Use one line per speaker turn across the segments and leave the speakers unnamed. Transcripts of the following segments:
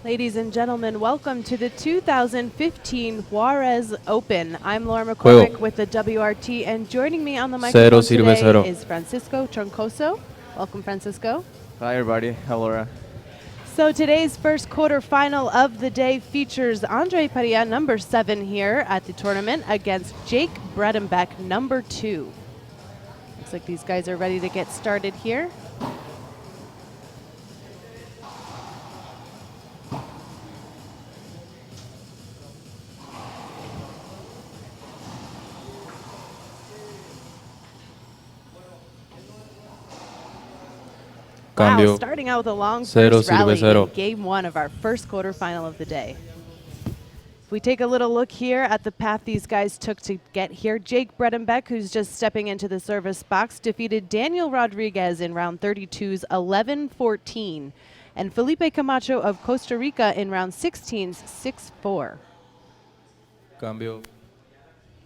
Ladies and gentlemen, welcome to the 2015 Juarez Open. I'm Laura
Juego.
McCormick with the WRT, and joining me on the
Cero
microphone
sirve
today
cero.
is Francisco Troncoso. Welcome, Francisco.
Hi everybody, hello Laura.
So today's first quarterfinal of the day features Andree Parrilla, number 7 here at the tournament, against Jake Bredenbeck, number 2. Looks like these guys are ready to get started here. Wow,
Cambio.
starting out with a long
Cero
first
sirve
rally
cero.
in game 1 of our first quarterfinal of the day. If we take a little look here at the path these guys took to get here, Jake Bredenbeck, who's just stepping into the service box, defeated Daniel Rodriguez in round 32's 11-14, and Felipe Camacho of Costa Rica in round 16's 6-4.
Cambio.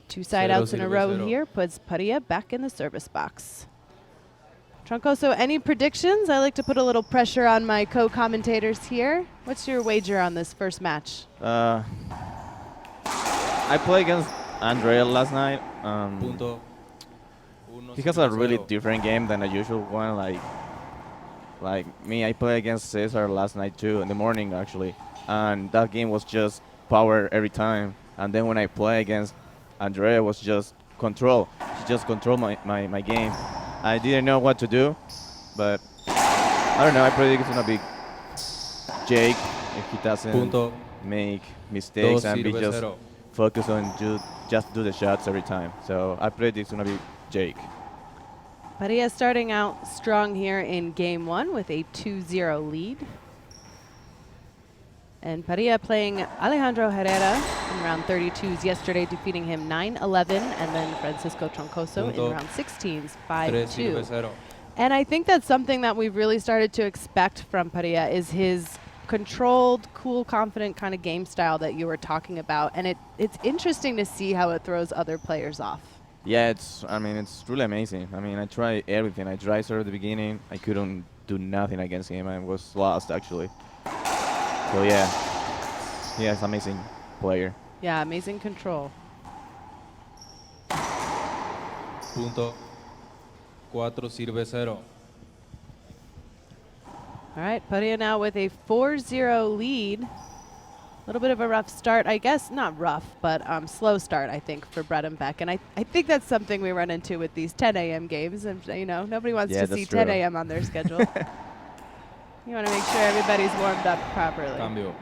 Two side
Cero
outs in a
sirve
row
cero.
here puts Parrilla back in the service box. Troncoso, any predictions? I like to put a little pressure on my co-commentators here. What's your wager on this first match?
I played against Andrea last night.
Punto. Uno
He has a
sirve
really
cero.
different game than a usual one. Like me, I played against Cesar last night too, in the morning actually, and that game was just power every time. And then when I play against Andrea, it was just control. She just controlled my game. I didn't know what to do, but I don't know. I predict it's gonna be Jake if he doesn't
Punto.
make mistakes
Dos
and be
sirve
just
cero.
focus on just do the shots every time. So I predict it's gonna be Jake.
Parrilla starting out strong here in game 1 with a 2-0 lead. And Parrilla playing Alejandro Herrera in round 32's yesterday, defeating him 9-11, and then Francisco Troncoso
Punto.
in round 16's
Tres sirve
5-2.
cero.
And I think that's something that we've really started to expect from Parrilla is his controlled, cool, confident kind of game style that you were talking about. And it's interesting to see how it throws other players off.
Yeah, it's really amazing. I mean, I tried everything. I tried at the beginning. I couldn't do nothing against him. I was lost actually. So yeah, he's amazing player.
Yeah, amazing control.
Punto. Cuatro sirve cero.
All right, Parrilla now with a 4-0 lead. A little bit of a rough start, I guess, not rough, but slow start, I think, for Bredenbeck. And I think that's something we run into with these 10 a.m. games. And, you know, nobody wants
Yeah,
to see
that's
10
true.
a.m. on their schedule. You want to make sure everybody's warmed up properly.
Cambio.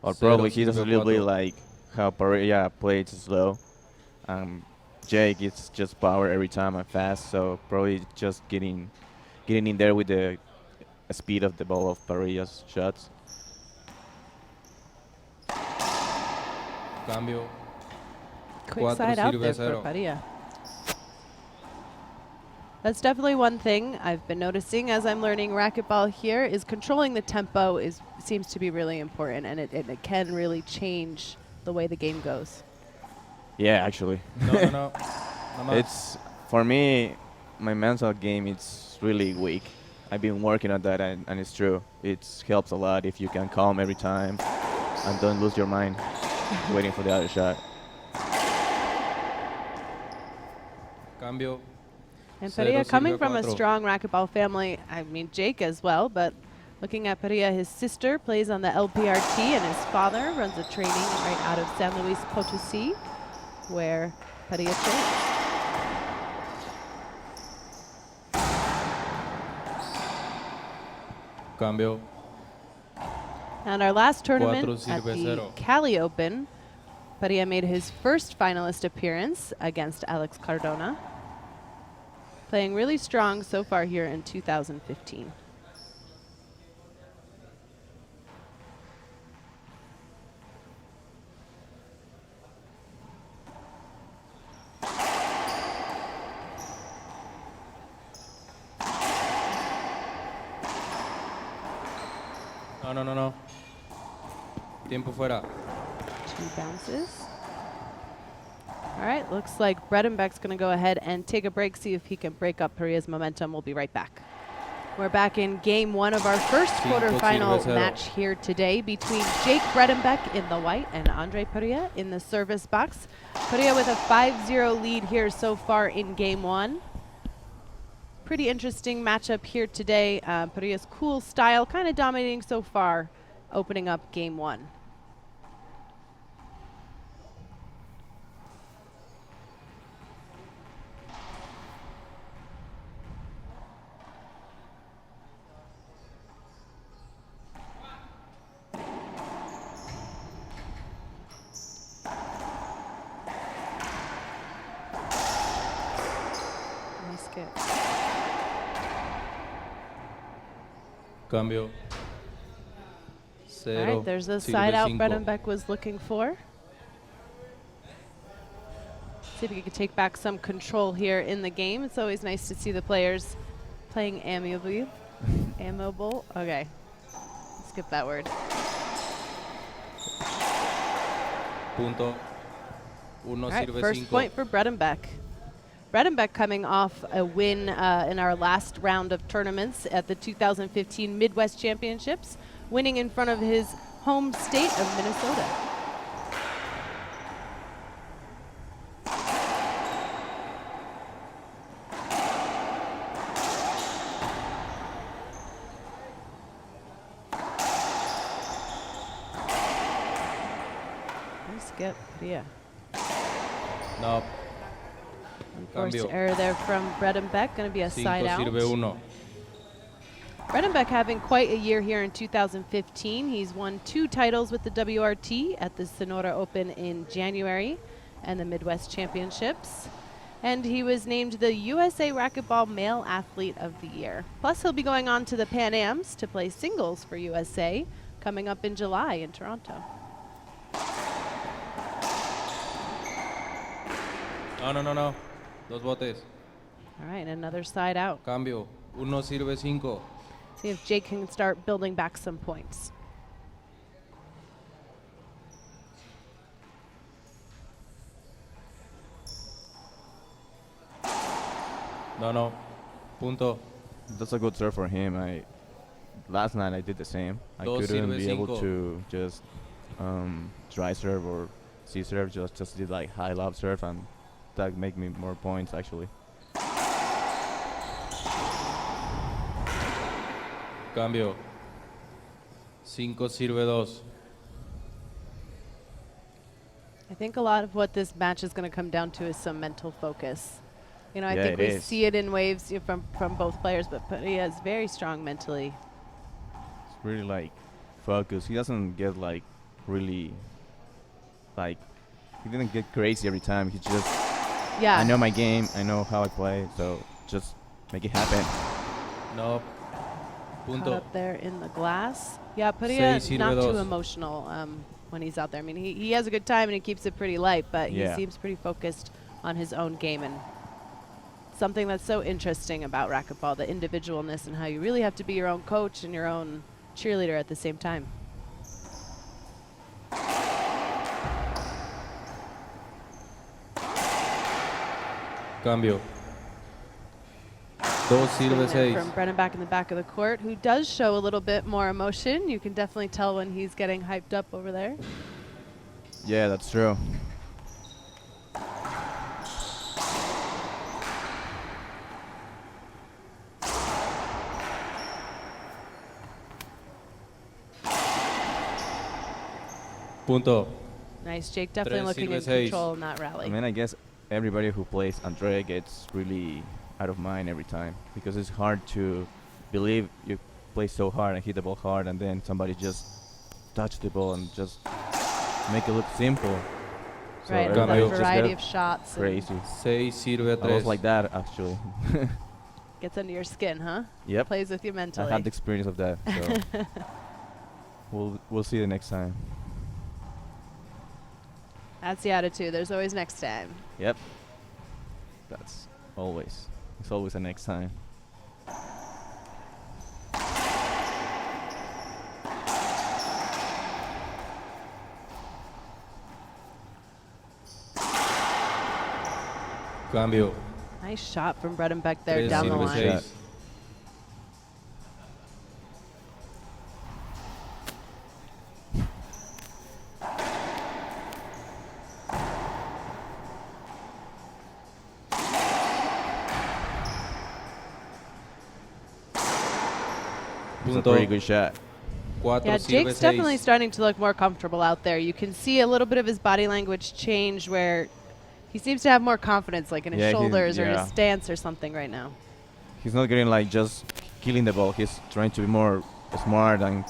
Or
Cero
probably he does a
sirve
little bit
cuatro.
like how Parrilla plays slow. Jake is just power every time and fast. So probably just getting in there with the speed of the ball of Parrilla's shots.
Cambio.
Quick
Cuatro
side out
sirve
there
cero.
for Parrilla. That's definitely one thing I've been noticing as I'm learning racquetball here is controlling the tempo seems to be really important, and it can really change the way the game goes.
Yeah, actually.
No, no, no. No más.
It's for me, my mental game. It's really weak. I've been working on that, and it's true. It helps a lot if you can calm every time and don't lose your mind waiting for the other shot.
Cambio.
And
Cero
Parrilla coming
sirve
from a
cuatro.
strong racquetball family, I mean Jake as well, but looking at Parrilla, his sister plays on the LPRT and his father runs a training right out of San Luis Potosí, where Parrilla trains.
Cambio.
And our last tournament
Cuatro
at
sirve
the
cero.
Cali Open, Parrilla made his first finalist appearance against Alex Cardona, playing really strong so far here in 2015.
No, no, no, no. Tiempo fuera.
2 bounces. All right, looks like Bredenbeck's going to go ahead and take a break, see if he can break up Parrilla's momentum. We'll be right back. We're back in game one of our first
Cinco
quarterfinal
sirve cero.
match here today between Jake Bredenbeck in the white and Andree Parrilla in the service box. Parrilla with a 5-0 lead here so far in game one. Pretty interesting matchup here today. Parrilla's cool style kind of dominating so far, opening up game one. Nice skip.
Cambio.
All
Cero.
right, there's the
sirve
side out
cinco.
Bredenbeck was looking for. See if he could take back some control here in the game. It's always nice to see the players playing amiably. Amiable. Okay. Skip that word.
Punto. Uno
All right,
sirve
first
cinco.
point for Bredenbeck. Bredenbeck coming off a win in our last round of tournaments at the 2015 Midwest Championships, winning in front of his home state of Minnesota. Nice skip, yeah.
No.
Forced
Cambio.
error there from Bredenbeck, going to be a
Cinco
side out.
sirve uno.
Bredenbeck having quite a year here in 2015. He's won 2 titles with the WRT at the Sonora Open in January and the Midwest Championships. And he was named the USA Racquetball Male Athlete of the Year. Plus, he'll be going on to the Pan Ams to play singles for USA coming up in July in Toronto.
No. Dos botes.
All right, another side out.
Cambio. Uno sirve cinco.
See if Jake can start building back some points.
No. Punto.
That's a good serve for him. Last night I did the same. I
Dos
couldn't
sirve
be able
cinco.
to just dry serve or C serve. Just did like high lob serve, and that make me more points actually.
Cambio. Cinco sirve dos.
I think a lot of what this match is going to come down to is some mental focus. You know, I
Yeah,
think
it
we
is.
see it in waves from both players, but Parrilla is very strong mentally.
It's really like focused. He doesn't get like really like he didn't get crazy every time. He just
Yeah.
I know my game. I know how I play. So just make it happen.
No.
Caught
Punto.
up there in the glass. Yeah, Parrilla
Seis
not
sirve
too
dos.
emotional when he's out there. I mean, he has a good time and he keeps it pretty light, but he
Yeah.
seems pretty focused on his own game. And something that's so interesting about racquetball, the individualness and how you really have to be your own coach and your own cheerleader at the same time.
Cambio. Dos sirve
Swing there
seis.
from Bredenbeck in the back of the court, who does show a little bit more emotion. You can definitely tell when he's getting hyped up over there.
Yeah, that's true.
Punto.
Nice, Jake definitely
Tres
looking in
sirve seis.
control in that rally.
I mean, I guess everybody who plays Andree gets really out of mind every time because it's hard to believe you play so hard and hit the ball hard, and then somebody just touch the ball and just make it look simple. So
Right, and
everybody
that
just
variety
get
of shots. and
crazy.
Seis sirve
I was
tres.
like that actually.
Gets under your skin, huh?
Yep,
Plays with you
I
mentally.
had the experience of that. So we'll see the next time.
That's the attitude. There's always next time.
Yep, that's always. It's always the next time.
Cambio.
Nice shot from Bredenbeck there
Tres
down the
sirve
line.
Shot.
seis.
It's a
Punto.
pretty good shot.
4
Yeah,
sirve
Jake's definitely
6.
starting to look more comfortable out there. You can see a little bit of his body language change where he seems to have more confidence, like in his
Yeah,
shoulders or his
yeah.
stance or something right now.
He's not getting like just killing the ball. He's trying to be more smart and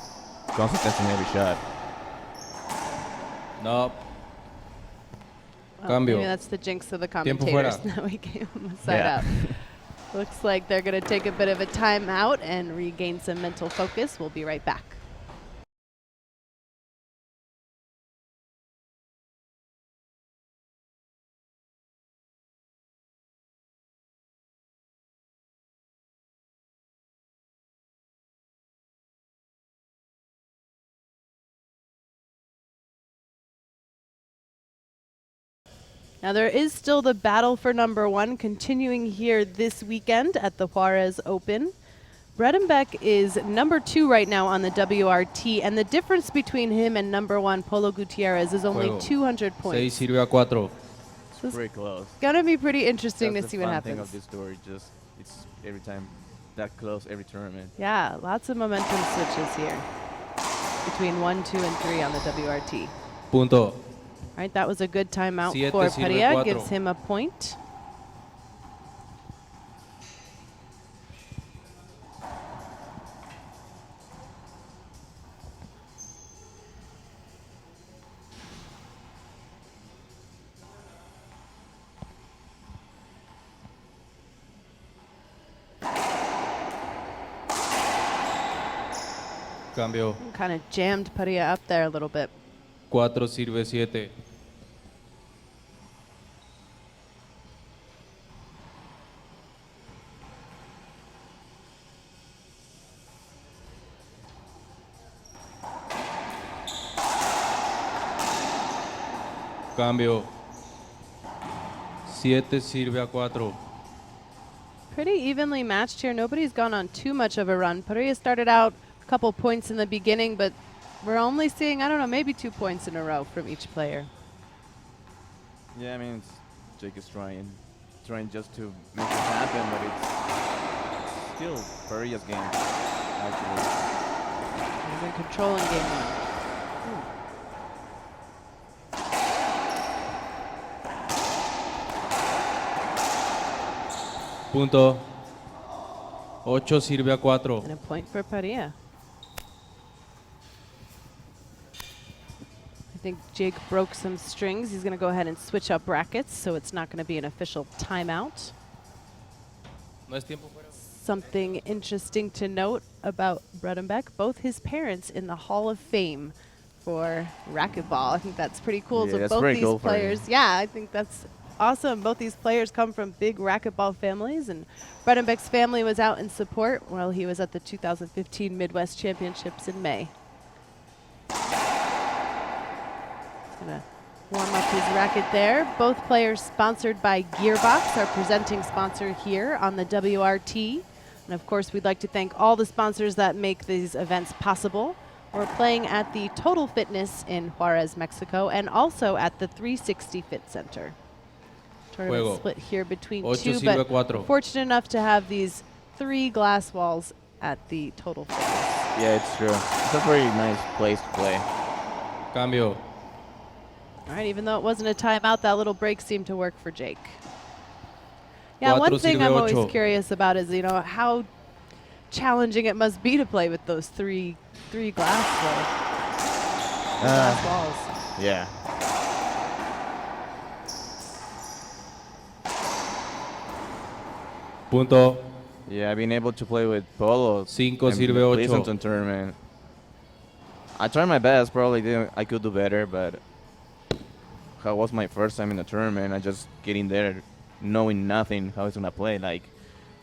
consistent in every shot.
No.
Well,
Cambio.
maybe that's the jinx of the
Tiempo
commentators.
fuera.
Now we gave him a side
Yeah.
out. Looks like they're going to take a bit of a timeout and regain some mental focus. We'll be right back. Now there is still the battle for number 1 continuing here this weekend at the Juarez Open. Bredenbeck is number 2 right now on the WRT, and the difference between him and number 1 Polo Gutierrez is only
Juego.
200
6
points.
sirve a 4.
So it's
Pretty close.
gonna be pretty interesting
That's
to
the
see what
fun thing
happens.
of this story. Just it's every time that close every tournament.
Yeah, lots of momentum switches here between 1, 2, and 3 on the WRT.
Punto.
All right, that was a good timeout
Siete
for
sirve
Parrilla,
cuatro.
gives him a point.
Cambio.
Kind of jammed Parrilla up there a little bit.
4 sirve 7. Cambio. 7 sirve a 4.
Pretty evenly matched here. Nobody's gone on too much of a run. Parrilla started out a couple points in the beginning, but we're only seeing, I don't know, maybe 2 points in a row from each player.
Yeah, I mean, Jake is trying just to make it happen, but it's still Parrilla's game, actually.
He's in control in game 1.
Punto. 8 sirve a 4.
And a point for Parrilla. I think Jake broke some strings. He's going to go ahead and switch up brackets, so it's not going to be an official timeout.
No es tiempo fuera.
Something interesting to note about Bredenbeck, both his parents in the Hall of Fame for racquetball. I think that's pretty cool.
Yeah,
So
that's
both
pretty
these
cool for him.
players, yeah, I think that's awesome. Both these players come from big racquetball families, and Bredenbeck's family was out in support while he was at the 2015 Midwest Championships in May. Gonna warm up his racket there. Both players sponsored by Gearbox, our presenting sponsor here on the WRT. And of course, we'd like to thank all the sponsors that make these events possible. We're playing at the Total Fitness in Juarez, Mexico, and also at the 360 Fit Center. Tournament
Juego.
split here between
8
two,
sirve
but
4.
fortunate enough to have these 3 glass walls at the Total Fitness.
Yeah, it's true. It's a very nice place to play.
Cambio.
All right, even though it wasn't a timeout, that little break seemed to work for Jake. Yeah, one
Cuatro
thing
sirve
I'm
ocho.
always curious about is, you know, how challenging it must be to play with those three glass walls.
Yeah.
Punto.
Yeah, I've been able to play with Polo.
5
in
sirve
the
8.
Pleasanton tournament. I tried my best. I could do better, but it was my first time in the tournament. I just get in there knowing nothing how it's gonna play, like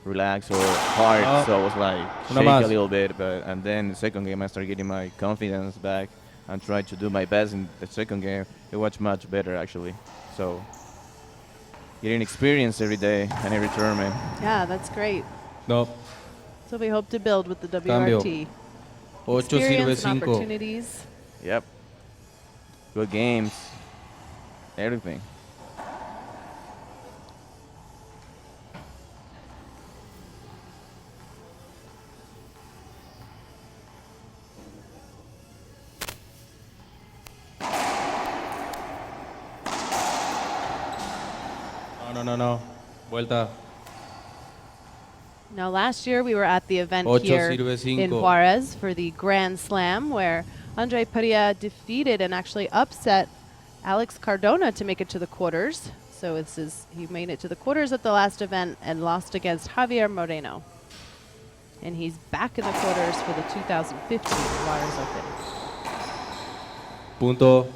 relax or hard.
Oh.
So I was like
Una
shake
más.
a little bit, and then the second game I started getting my confidence back and tried to do my best in the second game. It was much better actually. So getting experience every day and every tournament.
Yeah, that's great.
No.
So we hope to build with the
Cambio.
WRT.
8 sirve
Experience and
5.
opportunities.
Yep. Good games. Everything.
No. Vuelta.
Now, last year we were at the event
Ocho
here
sirve
in
cinco.
Juarez for the Grand Slam, where Andree Parrilla defeated and actually upset Alex Cardona to make it to the quarters. So he made it to the quarters at the last event and lost against Javier Moreno. And he's back in the quarters for the 2015 Juarez Open.
Punto.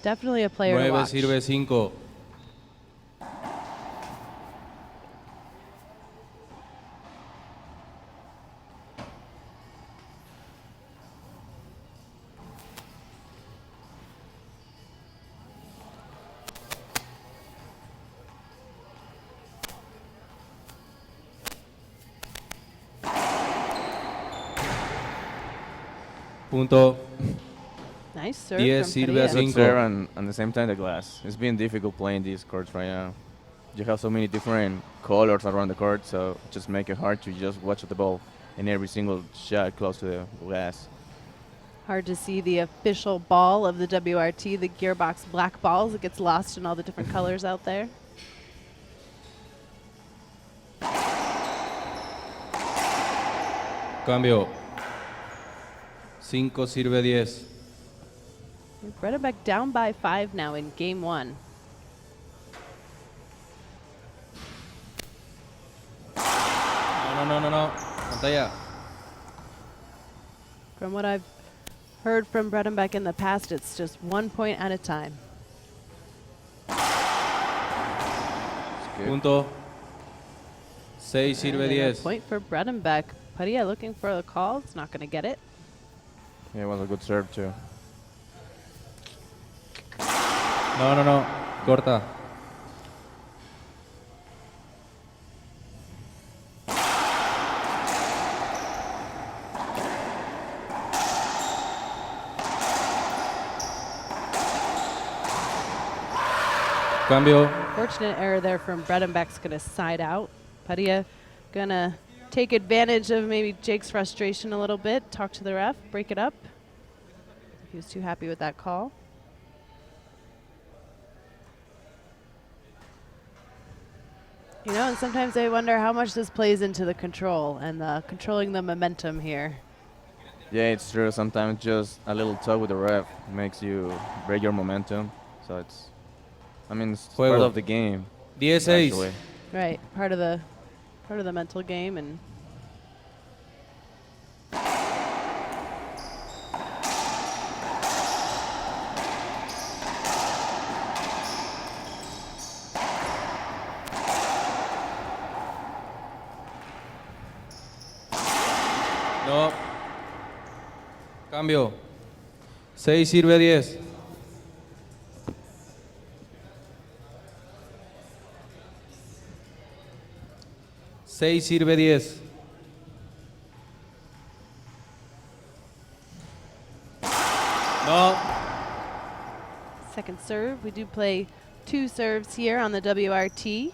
Definitely a player to
9
watch.
sirve 5. Punto.
Nice serve
10
from
sirve
Parrilla.
a
Good
5.
serve and at the same time the glass. It's been difficult playing these courts right now. You have so many different colors around the court, so just make it hard to just watch the ball in every single shot close to the glass.
Hard to see the official ball of the WRT, the gearbox black balls. It gets lost in all the different colors out there.
Cambio. 5 sirve 10.
Bredenbeck down by 5 now in game 1.
No. Pantalla.
From what I've heard from Bredenbeck in the past, it's just 1 point at a time.
Good.
Punto. 6 sirve
And a
10.
point for Bredenbeck. Parrilla looking for the call. It's not going to get it.
Yeah, it was a good serve too.
No. Corta. Cambio.
Fortunate error there from Bredenbeck's going to side out. Parrilla going to take advantage of maybe Jake's frustration a little bit, talk to the ref, break it up. He was too happy with that call. You know, and sometimes I wonder how much this plays into the control and controlling the momentum here.
Yeah, it's true. Sometimes just a little talk with the ref makes you break your momentum. So it's part
Juego.
of the game.
10 6.
Actually.
Right, part of the mental game. And
No. Cambio. 6 sirve 10. Seis sirve 10. No.
second serve. We do play 2 serves here on the WRT,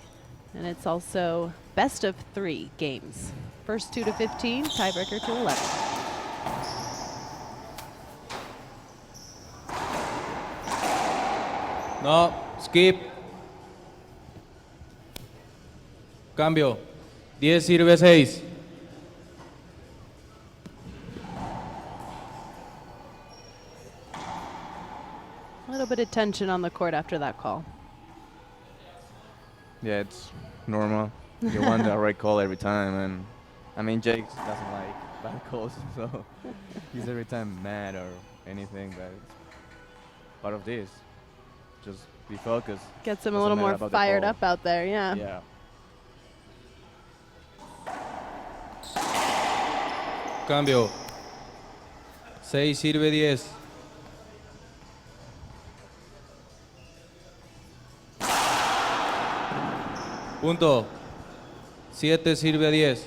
and it's also best of 3 games. First 2 to 15, tiebreaker to 11.
No. Skip. Cambio. 10 sirve 6.
A little bit of tension on the court after that call.
Yeah, it's normal. You want the right call every time, and Jake doesn't like bad calls, so he's every time mad or anything. But it's part of this. Just be focused.
Gets him a
Doesn't
little
matter
more
about the
fired
call.
up out there, yeah.
Yeah.
Cambio. 6 sirve 10. Punto. 7 sirve 10.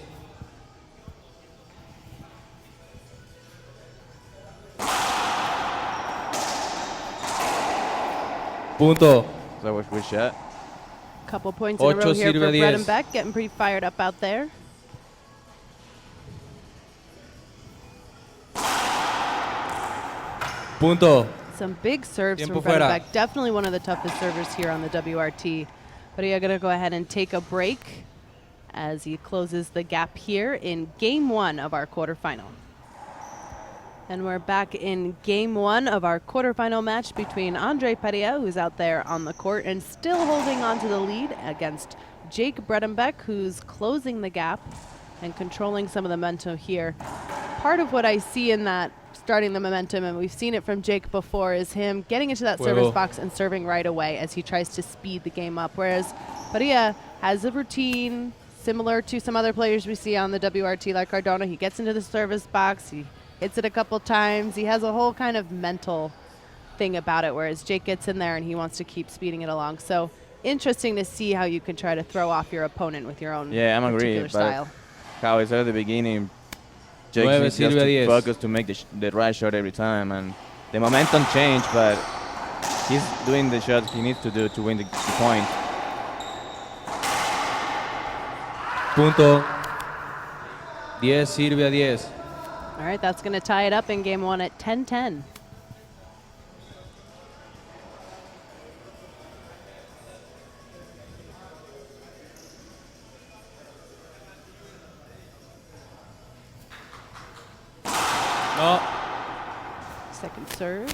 Punto.
So was good shot.
Couple points in a row
Ocho
here for
sirve 10.
Bredenbeck, getting pretty fired up out there.
Punto.
Some big serves
Tiempo
from
fuera.
Bredenbeck. Definitely one of the toughest servers here on the WRT. Parrilla going to go ahead and take a break as he closes the gap here in game one of our quarterfinal. And we're back in game one of our quarterfinal match between Andree Parrilla, who's out there on the court and still holding on to the lead, against Jake Bredenbeck, who's closing the gap and controlling some of the momentum here. Part of what I see in that starting the momentum, and we've seen it from Jake before, is him getting into that service box and serving right away as he tries to speed the game up, whereas Parrilla has a routine similar to some other players we see on the WRT like Cardona. He gets into the service box, he hits it a couple times, he has a whole kind of mental thing about it, whereas Jake gets in there and he wants to keep speeding it along. So interesting to see how you can try to throw off your opponent with your own particular style.
How I said at the beginning, Jake needs just to focus to make the right shot every time, and the momentum changed, but he's doing the shots he needs to do to win the point.
Punto. 10 sirve a 10.
All right, that's going to tie it up in game one at 10-10.
No.
Second serve.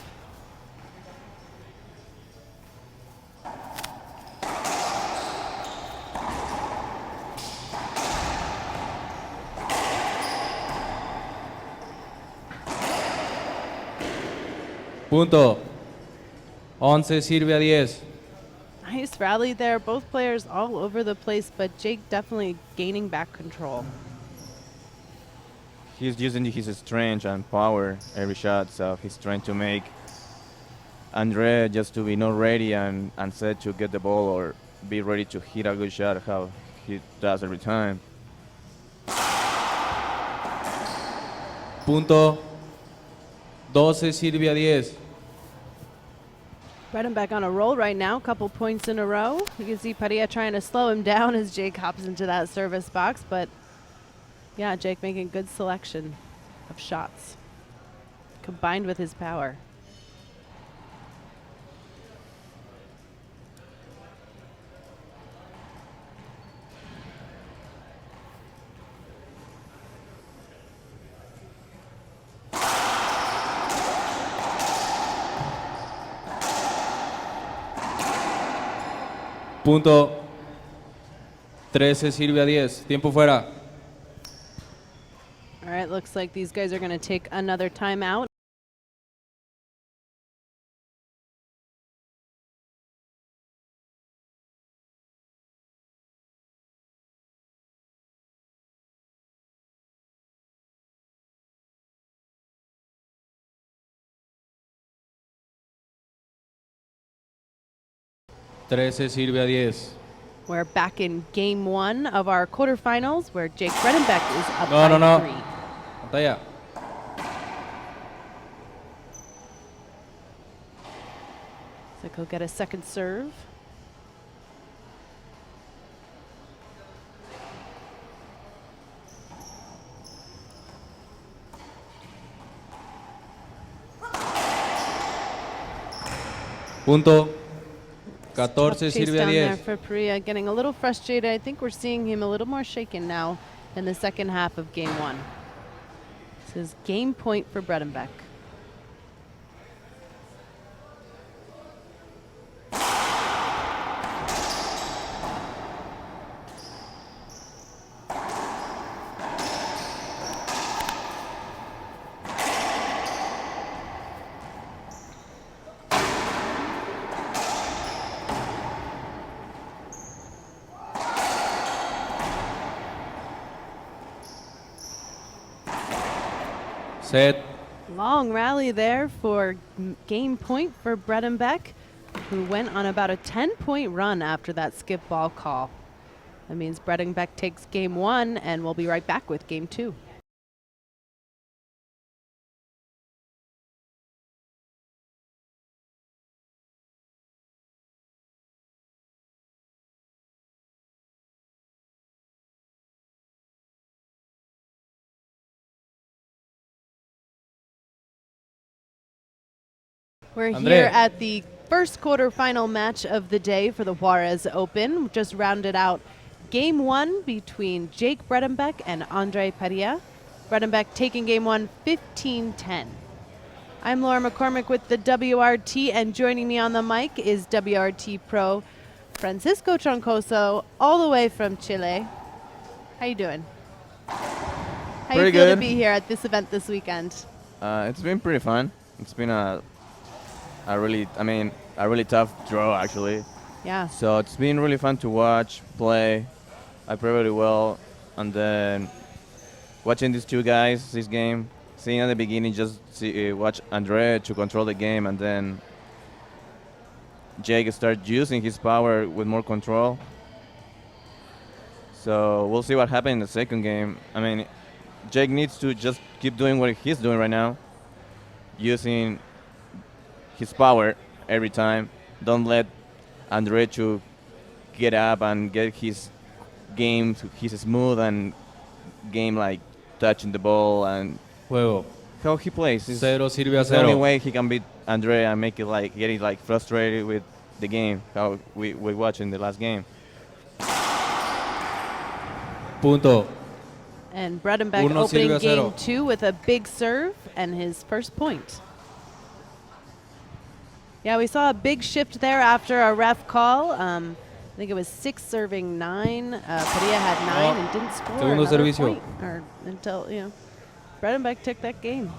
Punto. 11 sirve a 10.
Nice rally there. Both players all over the place, but Jake definitely gaining back control.
He's using his strength and power every shot, so he's trying to make Andree just to be not ready and set to get the ball or be ready to hit a good shot, how he does every time.
Punto. 12 sirve a 10.
Bredenbeck on a roll right now, couple points in a row. You can see Parrilla trying to slow him down as Jake hops into that service box, but yeah, Jake making good selection of shots combined with his power.
Punto. 13 sirve a 10. Tiempo fuera.
All right, looks like these guys are going to take another timeout.
Trece sirve a 10.
We're back in game one of our quarterfinals, where Jake Bredenbeck is up by 3.
Pantalla.
So he'll get a second serve.
Punto. 14
Chase
sirve a
down there
10.
for Parrilla, getting a little frustrated. I think we're seeing him a little more shaken now in the second half of game one. This is game point for Bredenbeck.
Set.
Long rally there for game point for Bredenbeck, who went on about a 10-point run after that skip ball call. That means Bredenbeck takes game one, and we'll be right back with game two. We're
Andree.
here at the first quarterfinal match of the day for the Juarez Open. Just rounded out game one between Jake Bredenbeck and Andree Parrilla. Bredenbeck taking game one 15-10. I'm Laura McCormick with the WRT, and joining me on the mic is WRT pro Francisco Troncoso, all the way from Chile. How you doing? How
Pretty
you feel
good.
to be here at this event this weekend?
It's been pretty fun. It's been a really tough draw actually.
Yeah.
So it's been really fun to watch, play. I play really well, and then watching these two guys, this game, seeing at the beginning, watch Andree to control the game, and then Jake start using his power with more control. So we'll see what happens in the second game. I mean, Jake needs to just keep doing what he's doing right now, using his power every time. Don't let Andree to get up and get his game, his smooth and game like touching the ball and
Juego.
how he plays. It's
0 sirve a
it's the only
0.
way he can beat Andree and make it like getting like frustrated with the game. How we watched in the last game.
Punto.
And Bredenbeck
Uno
opening
sirve a
game
0.
two with a big serve and his first point. Yeah, we saw a big shift there after a ref call. I think it was 6 serving 9. Padilla had 9 and didn't score
Segundo
another
servicio.
point or until, Bredenbeck took that game.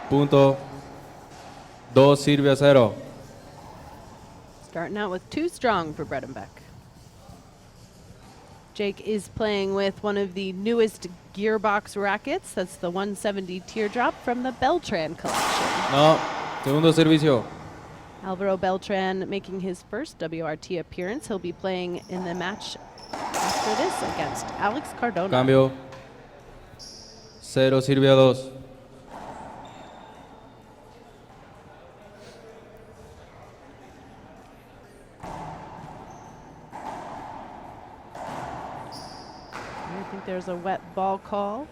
Punto. 2 sirve a 0.
Starting out with 2 strong for Bredenbeck. Jake is playing with one of the newest gearbox rackets. That's the 170 Teardrop from the Beltran collection.
No. Segundo servicio.
Alvaro Beltran making his first WRT appearance. He'll be playing in the match after this against Alex Cardona.
Cambio. 0 sirve a 2.
I think there's a wet ball call.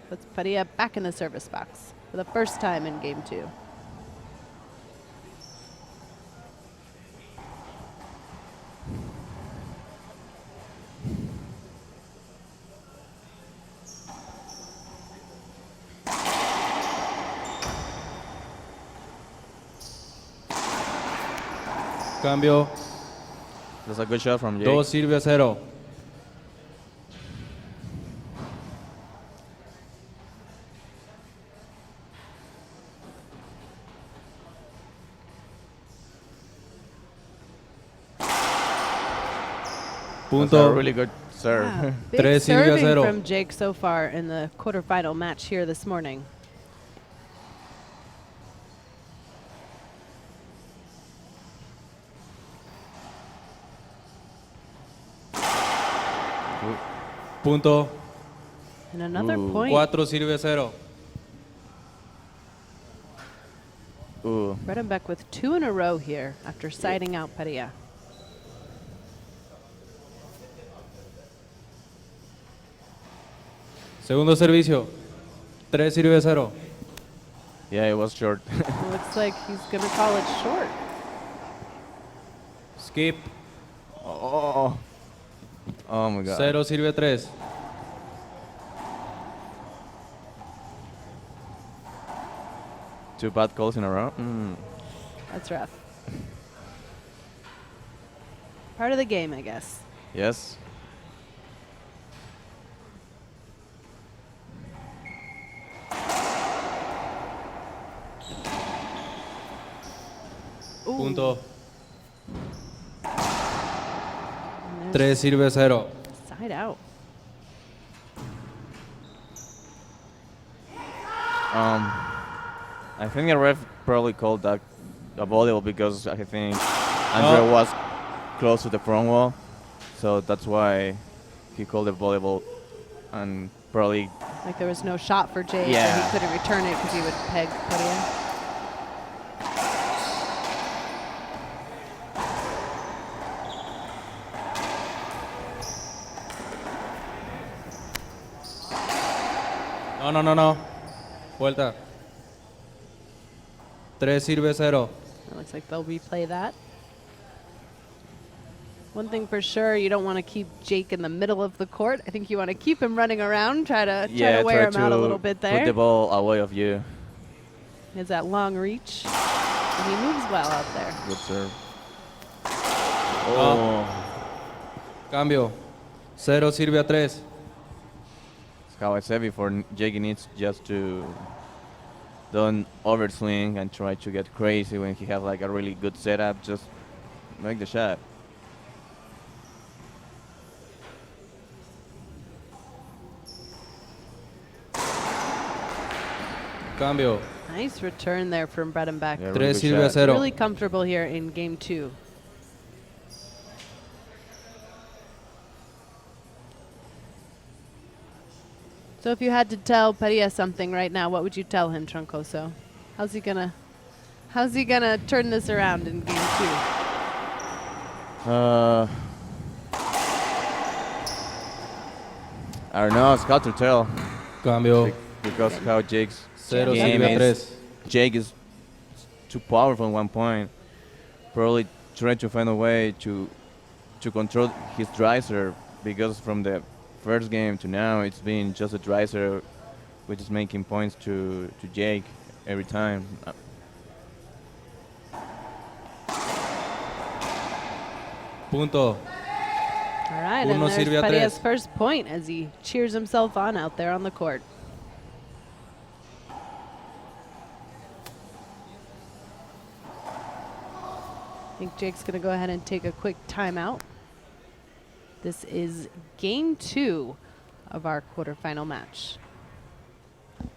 Puts Padilla back in the service box for the first time in game 2.
Cambio.
That's a good shot from Jake.
2 sirve a 0.
That's a
Punto.
really good serve.
Wow. Big
3 sirve a
serving
0.
from Jake so far in the quarterfinal match here this morning.
Punto.
And another
Ooh.
point.
4 sirve a 0.
Ooh.
Bredenbeck with 2 in a row here after siding out Padilla.
Segundo servicio. 3 sirve a 0.
Yeah, it was short.
Looks like he's going to call it short.
Skip.
Oh my god.
0 sirve a 3.
Two bad calls in a row.
That's rough. Part of the game, I guess.
Yes.
Ooh.
Punto.
And
3
there's
sirve a 0.
side out.
I think the ref probably called that a volleyball because I think Andree was close to the front wall, so that's why he called it volleyball, and probably
Like there was no shot for Jake,
Yeah.
and he couldn't return it because he would peg Padilla.
No, no, no, no. Vuelta. 3 sirve 0.
It looks like they'll replay that. One thing for sure, you don't want to keep Jake in the middle of the court. I think you want to keep him running around, try to wear him out a little bit there.
Put the ball away of you.
He has that long reach, and he moves well out there.
Good serve.
Cambio. 0 sirve a 3.
That's how I said before, Jake needs just to don't overswing and try to get crazy when he has like a really good setup. Just make the shot.
Cambio.
Nice return there from Bredenbeck.
Yeah,
3
really good
sirve a
shot.
0.
Really comfortable here in game 2. So if you had to tell Parrilla something right now, what would you tell him, Troncoso? How's he gonna turn this around in game 2?
I don't know. It's hard to tell
Cambio.
because how Jake's
0
game
sirve a 3.
is. Jake is too powerful at one point. Probably trying to find a way to control his dry serve, because from the first game to now it's been just a dry serve, which is making points to Jake every time.
Punto.
All right, and
Uno
there's
sirve a
Parilla's
tres.
first point as he cheers himself on out there on the court. I think Jake's going to go ahead and take a quick timeout. This is game 2 of our quarterfinal match.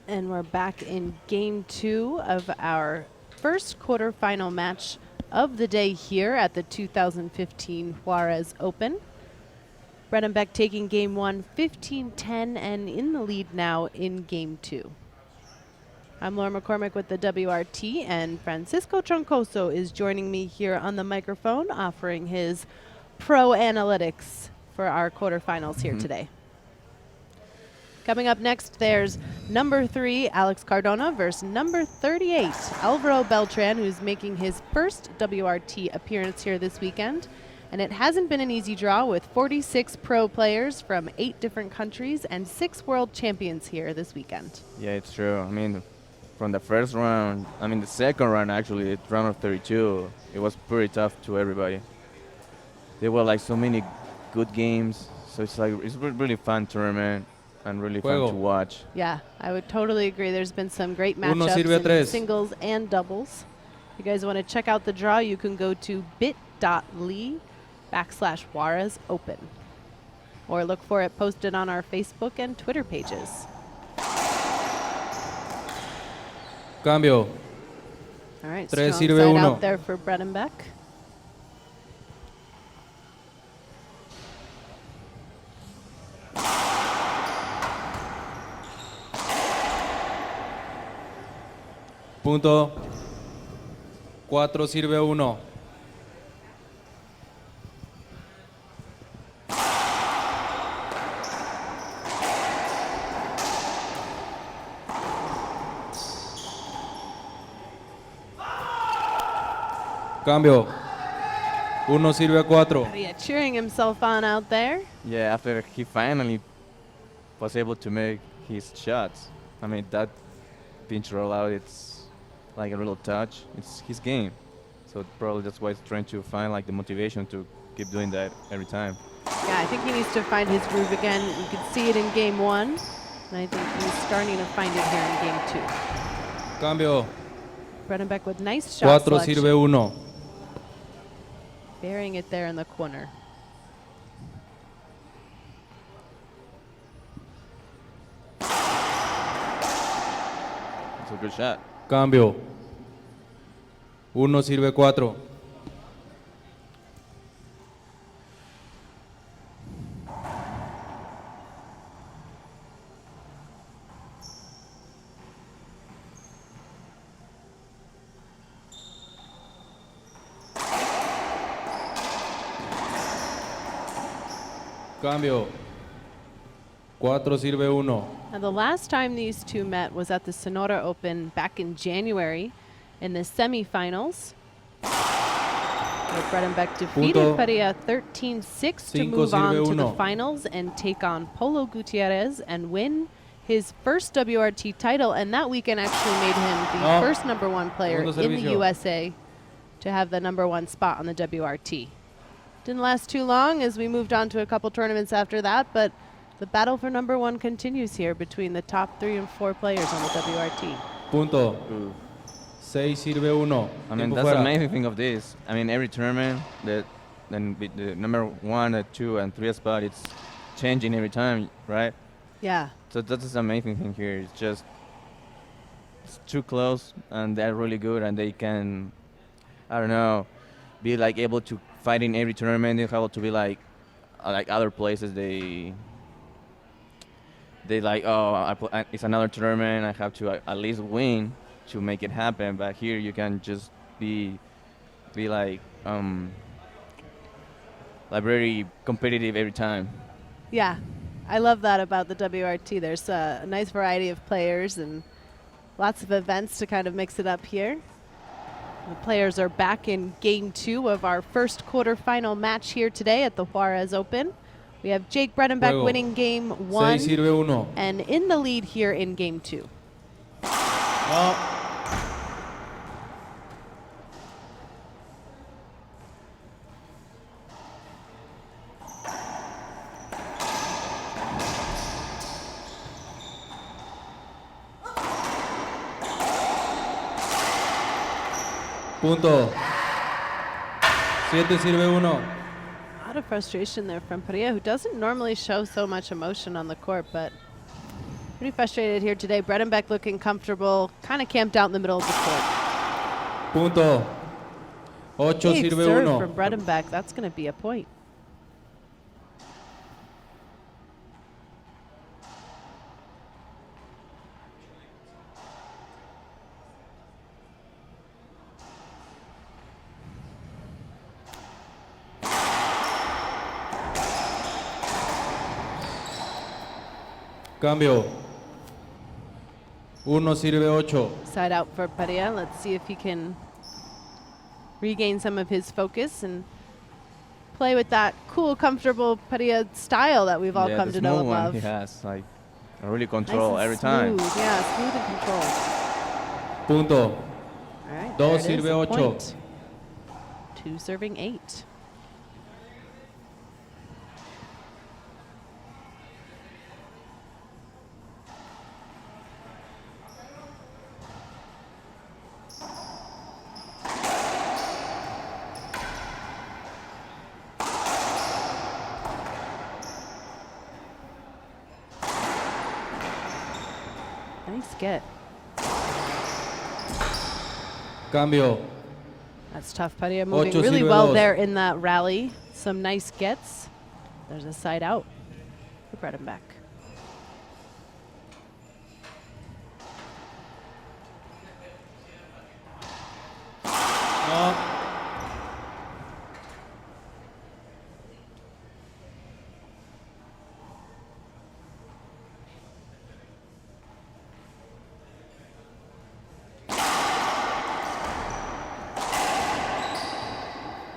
And we're back in game 2 of our first quarterfinal match of the day here at the 2015 Juarez Open. Bredenbeck taking game 1, 15-10, and in the lead now in game 2. I'm Laura McCormick with the WRT, and Francisco Troncoso is joining me here on the microphone, offering his pro analytics for our quarterfinals here today. Coming up next, there's number 3, Alex Cardona, versus number 38, Alvaro Beltran, who's making his first WRT appearance here this weekend. And it hasn't been an easy draw, with 46 pro players from 8 different countries and 6 world champions here this weekend.
Yeah, it's true. I mean, from the first round, the second round actually, round of 32, it was pretty tough to everybody. There were like so many good games, so it's a really fun tournament and really fun to watch.
Yeah, I would totally agree. There's been some great
Uno sirve
matchups in
tres.
singles and doubles. If you guys want to check out the draw, you can go to bit.ly/Juarez Open, or look for it posted on our Facebook and Twitter pages.
Cambio.
All right,
Tres
strong
sirve
side
uno.
out there for Bredenbeck.
Punto. 4 sirve 1. Cambio. 1 sirve 4.
Yeah, cheering himself on out there.
Yeah, after he finally was able to make his shots. That pinch rollout, it's like a little touch. It's his game. So probably that's why he's trying to find like the motivation to keep doing that every time.
Yeah, I think he needs to find his groove again. You could see it in game 1, and I think he's starting to find it here in game 2.
Cambio.
Bredenbeck with nice shot
4
selection,
sirve 1.
burying it there in the corner.
It's a good shot.
Cambio. 1 sirve 4. Cambio. 4 sirve 1.
Now, the last time these two met was at the Sonora Open back in January in the semifinals. Where Bredenbeck defeated
Punto.
Parrilla 13-6 to
Cinco
move on
sirve
to the
uno.
finals and take on Polo Gutierrez and win his first WRT title. And that weekend actually made him the
No.
first #1 player
Segundo
in the
servicio.
USA to have the #1 spot on the WRT. Didn't last too long as we moved on to a couple tournaments after that, but the battle for #1 continues here between the top 3 and 4 players on the WRT.
Punto.
Ooh.
6 sirve 1.
I mean,
Tiempo
that's the
fuera.
amazing thing of this. I mean, every tournament, the #1, the 2, and 3 spot, it's changing every time, right?
Yeah.
So that's the amazing thing here. It's just it's too close, and they're really good, and they can, I don't know, be like able to fight in every tournament. They're able to be like other places. They like, oh, it's another tournament. I have to at least win to make it happen. But here you can just be like very competitive every time.
Yeah. I love that about the WRT. There's a nice variety of players and lots of events to kind of mix it up here. The players are back in game 2 of our first quarterfinal match here today at the Juarez Open. We have Jake Bredenbeck
Juego.
winning game 1
6 sirve 1.
and in the lead here in game 2.
No. Punto. 7 sirve 1.
A lot of frustration there from Parrilla, who doesn't normally show so much emotion on the court, but pretty frustrated here today. Bredenbeck looking comfortable, kind of camped out in the middle of the court.
Punto. 8
Big
sirve
serve
1.
from Bredenbeck. That's going to be a point.
Cambio. 1 sirve 8.
Side out for Parrilla. Let's see if he can regain some of his focus and play with that cool, comfortable Parrilla style that we've all
Yeah,
come
the
to know
smooth
and
one
love.
he has, like, really
Nice
control
and
every time.
smooth. Yeah, smooth and controlled.
Punto.
All right,
Dos
there it is,
sirve
a
ocho.
point. 2 serving 8. Nice get.
Cambio.
That's tough. Parrilla moving
Ocho
really
sirve
well
dos.
there in that rally. Some nice gets. There's a side out for Bredenbeck.
No.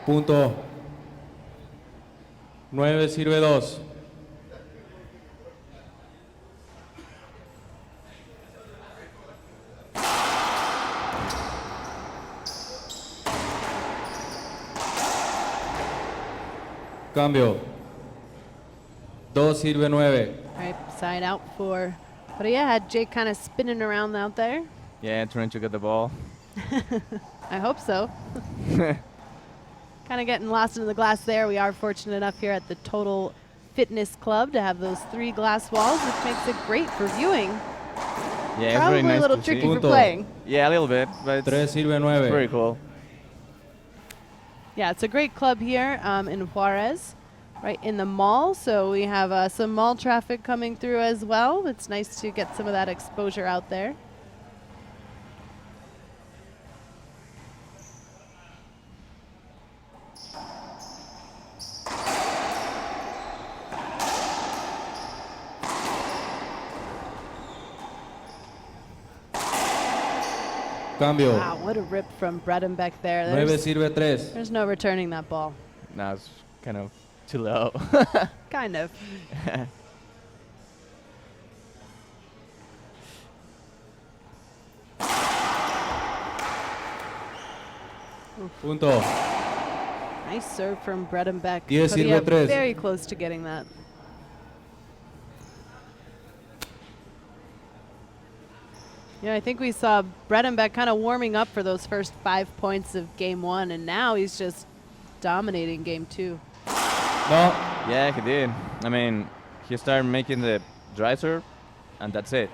Punto. 9 sirve 2. Cambio. 2 sirve 9.
All right, side out for Parrilla. Had Jake kind of spinning around out there.
Yeah, trying to get the ball.
I hope so. Kind of getting lost in the glass there. We are fortunate enough here at the Total Fitness Club to have those 3 glass walls, which makes it great for viewing.
Yeah, it's
Probably
very nice
a little
to
tricky
see.
for
Punto.
playing.
Yeah, a little bit, but
3
it's
sirve 9.
very cool.
Yeah, it's a great club here in Juarez, right in the mall. So we have some mall traffic coming through as well. It's nice to get some of that exposure out there.
Cambio.
Wow, what a rip from Bredenbeck there.
9 sirve 3.
There's no returning that ball.
Now it's kind of too low.
Kind of.
Punto.
Nice serve from Bredenbeck.
10
Padilla
sirve 3.
very close to getting that. Yeah, I think we saw Bredenbeck kind of warming up for those first 5 points of game 1, and now he's just dominating game 2.
No.
Yeah, he did. I mean, he started making the dry serve, and that's it.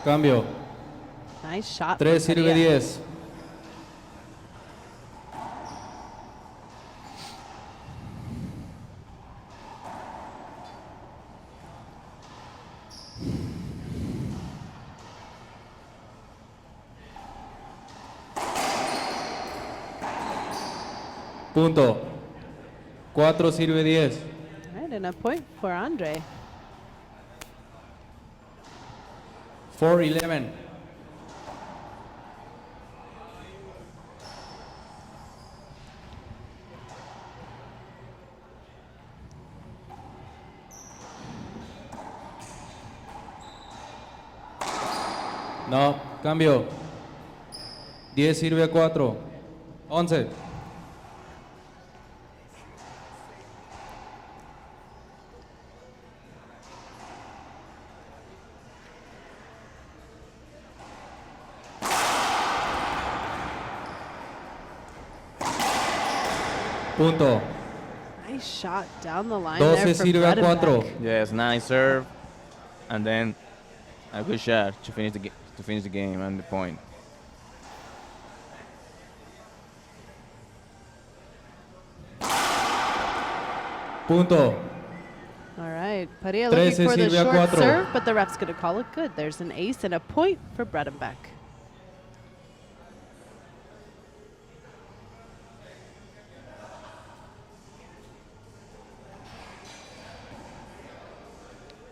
Cambio.
Nice shot.
3
from
sirve
Padilla.
10. Punto. 4 sirve 10.
All right, and a point for Andree.
4-11. No, cambio. 10 sirve 4. 11. Punto.
Nice shot down the line
12
there for
sirve a 4.
Bredenbeck.
Yes, nice serve, and then a good shot to finish the game and the point.
Punto.
All right, Padilla looking
13
for the
sirve a
short
4.
serve, but the ref's going to call it good. There's an ace and a point for Bredenbeck.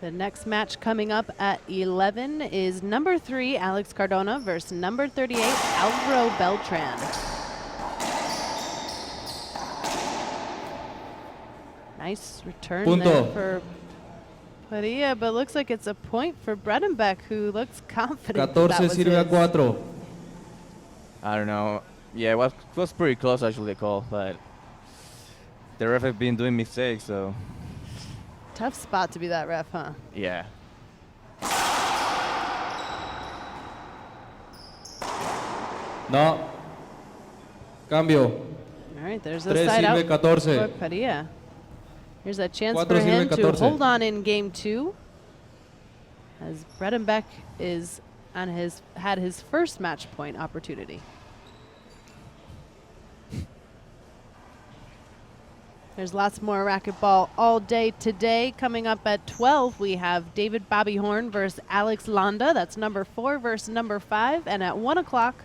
The next match coming up at 11 is number 3, Alex Cardona versus number 38, Alvaro Beltran. Nice return
Punto.
there for Padilla, but looks like it's a point for Bredenbeck, who looks confident that
14
was
sirve a
his.
4.
I don't know. Yeah, it was pretty close actually, the call, but the ref have been doing mistakes, so
Tough spot to be that ref, huh?
yeah.
No. Cambio.
All right, there's a
3
side out
sirve 14.
for Padilla. Here's a chance
4
for him
sirve
to
14.
hold on in game 2, as Bredenbeck is on had his first match point opportunity. There's lots more racquetball all day today. Coming up at 12, we have David Bobby Horn versus Alex Landa. That's number 4 versus number 5. And at 1 o'clock,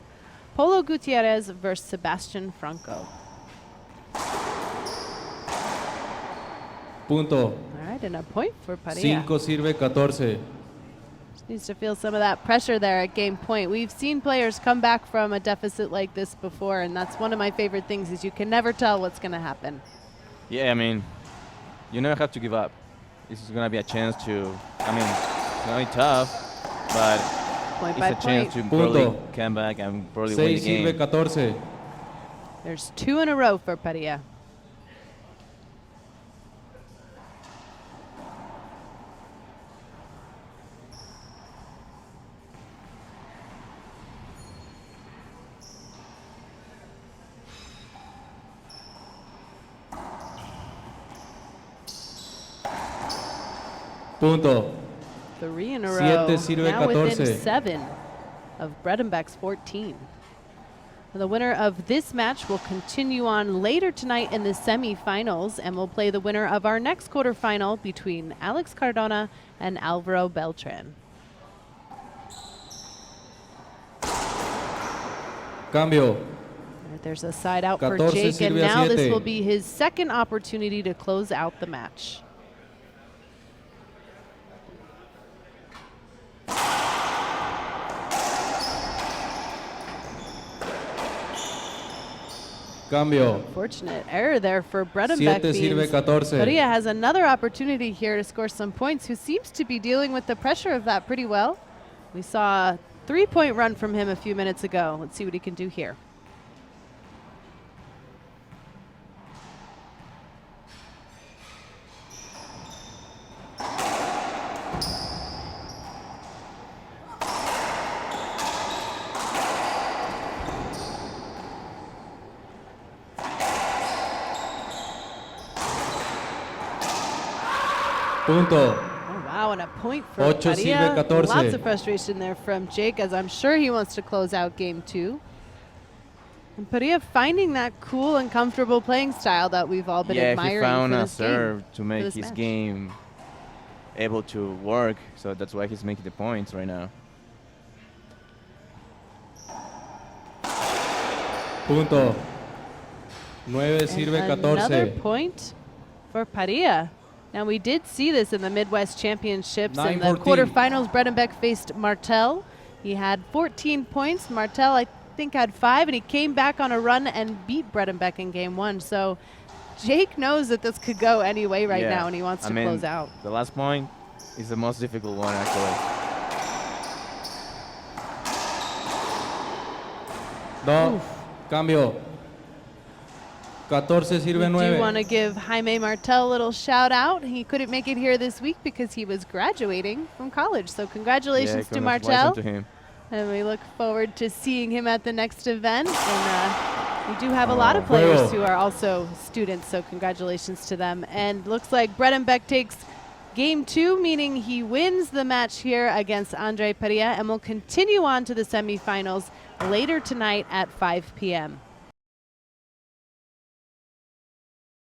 Polo Gutierrez versus Sebastian Franco.
Punto.
All right, and a point for Padilla.
5 sirve 14.
Just needs to feel some of that pressure there at game point. We've seen players come back from a deficit like this before, and that's one of my favorite things, is you can never tell what's going to happen.
Yeah, I mean, you never have to give up. This is gonna be a chance to. I mean, it's gonna be tough, but
Point
it's
by
a chance
point.
to probably
Punto.
come back and probably win
6
the game.
sirve 14.
There's 2 in a row for Padilla.
Punto.
3 in a row.
7 sirve
Now within
14.
7 of Bredenbeck's 14. The winner of this match will continue on later tonight in the semifinals, and will play the winner of our next quarterfinal between Alex Cardona and Alvaro Beltran.
Cambio.
All right, there's a side out for
14
Jake, and
sirve a
now this
7.
will be his second opportunity to close out the match.
Cambio.
Fortunate error there for Bredenbeck.
7 sirve 14.
Parrilla has another opportunity here to score some points, who seems to be dealing with the pressure of that pretty well. We saw a 3-point run from him a few minutes ago. Let's see what he can do here.
Punto.
Oh, wow, and a point for
8
Parrilla.
sirve 14.
Lots of frustration there from Jake, as I'm sure he wants to close out game 2. And Parrilla finding that cool and comfortable playing style that we've all been admiring
he found
for
a
this
serve
game,
to make
this
his
match.
game able to work, so that's why he's making the points right now.
Punto. 9 sirve
And another
14.
point for Parrilla. Now, we did see this in the Midwest Championships. In the
9-14.
quarterfinals, Bredenbeck faced Martel. He had 14 points. Martel, I think, had 5, and he came back on a run and beat Bredenbeck in game 1. So Jake knows that this could go any way right now, and he wants to close out.
The last point is the most difficult one, actually.
No. Cambio. 14 sirve
We do want
9.
to give Jaime Martel a little shout out. He couldn't make it here this week because he was graduating from college. So congratulations to Martel.
To him.
And we look forward to seeing him at the next event. And we do have a lot of players who are also students, so congratulations to them. And looks like Bredenbeck takes game 2, meaning he wins the match here against Andree Parrilla, and will continue on to the semifinals later tonight at 5 p.m.